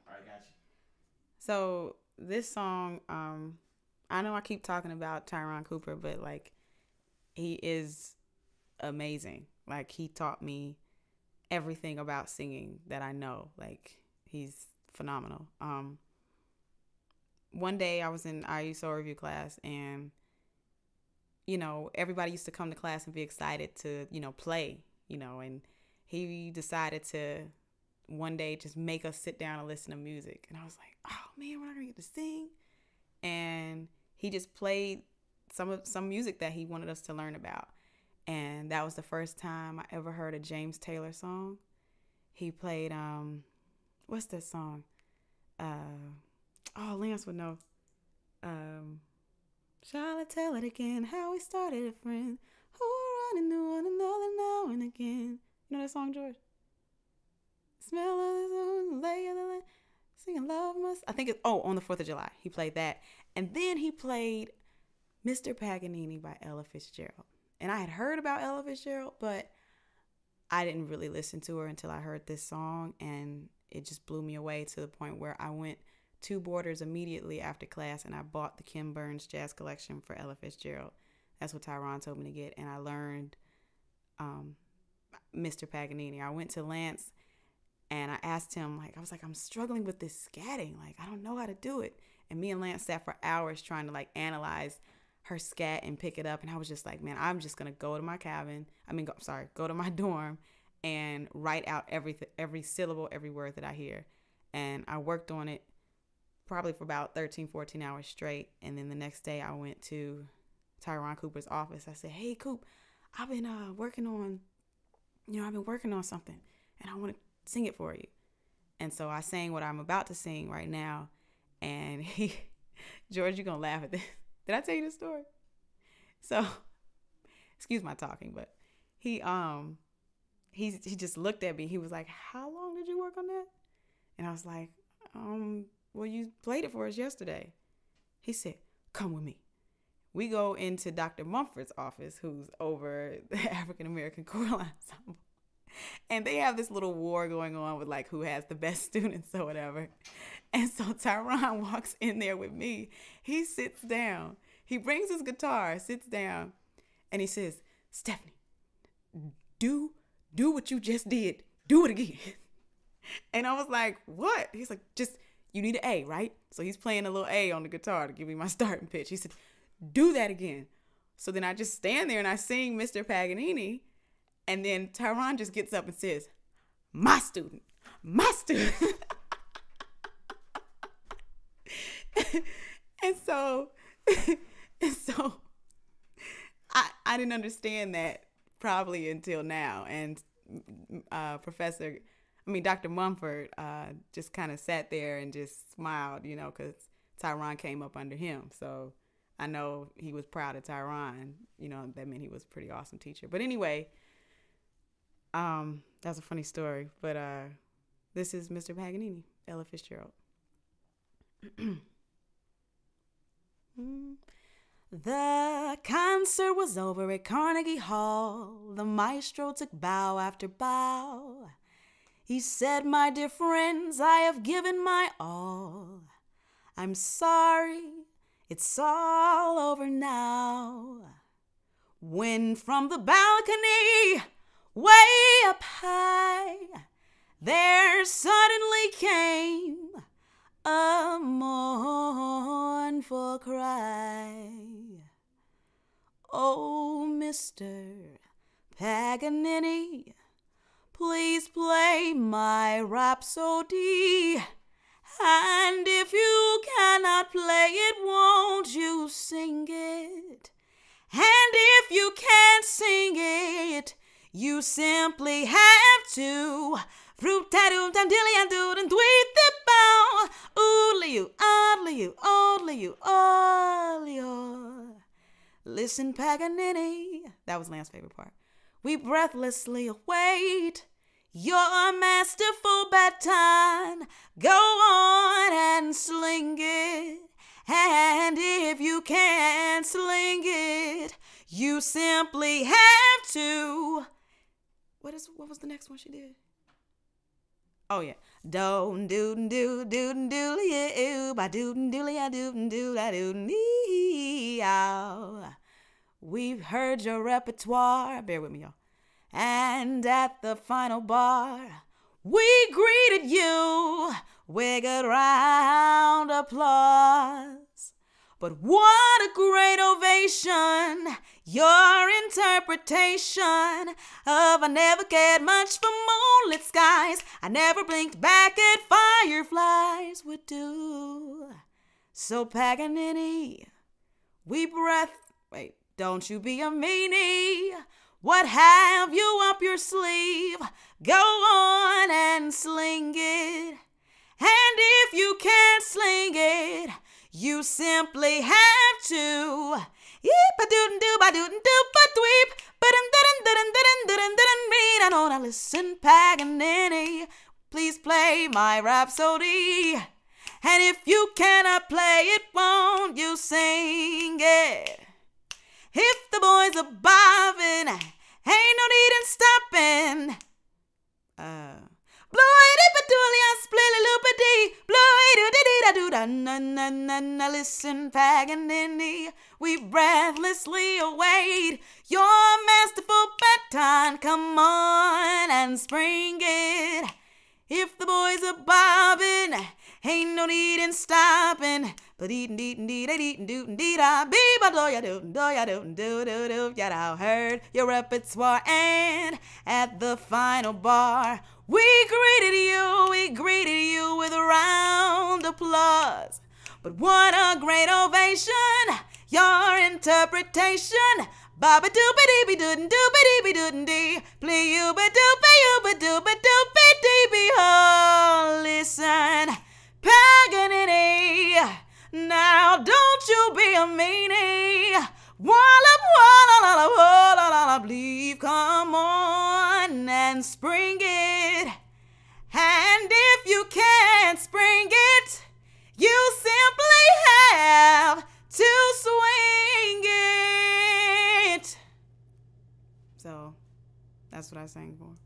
All right, got you. So this song, I know I keep talking about Tyron Cooper, but like he is amazing. Like he taught me everything about singing that I know. Like he's phenomenal. One day I was in ISO review class, and everybody used to come to class and be excited to play, and he decided to one day just make us sit down and listen to music. And I was like, oh man, we're not gonna get to sing. And he just played some music that he wanted us to learn about. And that was the first time I ever heard a James Taylor song. He played what's that song? Lance would know. Shall I tell it again? How we started a friend who were running to one another now and again. You know that song, George? Smell of the zone, lay of the land, singing love must. I think it's on the 4th of July. He played that, and then he played Mr. Paganini by Ella Fitzgerald. And I had heard about Ella Fitzgerald, but I didn't really listen to her until I heard this song, and it just blew me away to the point where I went to Borders immediately after class, and I bought the Kim Burns Jazz Collection for Ella Fitzgerald. That's what Tyron told me to get, and I learned Mr. Paganini. I went to Lance, and I asked him, I was like, I'm struggling with this scatting. Like, I don't know how to do it. And me and Lance sat for hours trying to, analyze her scat and pick it up. And I was just like, man, I'm just going to go to my go to my dorm and write out every syllable, every word that I hear. And I worked on it probably for about 13, 14 hours straight. And then the next day I went to Tyron Cooper's office. I said, hey, Coop, I've been working on something, and I want to sing it for you. And so I sang what I'm about to sing right now. And George, you're going to laugh at this. Did I tell you this story? So, excuse my talking, but he just looked at me. He was like, how long did you work on that? And I was like, well, you played it for us yesterday. He said, come with me. We go into Dr. Mumford's office, who's over the African American choral ensemble. And they have this little war going on with who has the best students or whatever. And so Tyron walks in there with me. He sits down. He brings his guitar, sits down, and he says, Stephanie, do what you just did. Do it again. And I was like, what? He's like, you need an A, right? So he's playing a little A on the guitar to give me my starting pitch. He said, do that again. So then I just stand there and I sing Mr. Paganini. And then Tyron just gets up and says, my student. and so I didn't understand that probably until now. And Dr. Mumford just kind of sat there and just smiled, because Tyron came up under him. So I know he was proud of Tyron. That meant he was a pretty awesome teacher. But anyway, that's a funny story. But this is Mr. Paganini, Ella Fitzgerald. The concert was over at Carnegie Hall. The maestro took bow after bow. He said, my dear friends, I have given my all. I'm sorry, it's all over now. When from the balcony, way up high, there suddenly came a mournful cry. Oh, Mr. Paganini, please play my rhapsody. And if you cannot play it, won't you sing it? And if you can't sing it, you simply have to fruit tattoo and dilly and do and tweet the bow. Oodly you, oddly you, oddly you, oddly you. Listen, Paganini. That was Lance's favorite part. We breathlessly await your masterful baton. Go on and sling it. And if you can't sling it, you simply have to. What was the next one she did? Oh yeah. Do do do do do you ba do do ya do do la do me. We've heard your repertoire. Bear with me, y'all. And at the final bar, we greeted you with a round of applause. But what a great ovation, your interpretation of I never cared much for moonlit skies. I never blinked back at fireflies would do. So Paganini, don't you be a meanie. What have you up your sleeve? Go on and sling it. And if you can't sling it, you simply have to. Now listen, Paganini, please play my rhapsody. And if you cannot play it, won't you sing it? If the boys are bobbing, ain't no need in stopping. Listen, Paganini, we breathlessly await your masterful baton. Come on and spring it. If the boys are bobbing, ain't no need in stopping. But I heard your repertoire, and at the final bar, we greeted you with a round of applause. But what a great ovation, your interpretation. Baba dooba dee doo dee doo dee, play you ba dooba dee be ho. Listen, Paganini, now don't you be a meanie. Please come on and spring it. And if you can't spring it, you simply have to swing it. So that's what I sang for.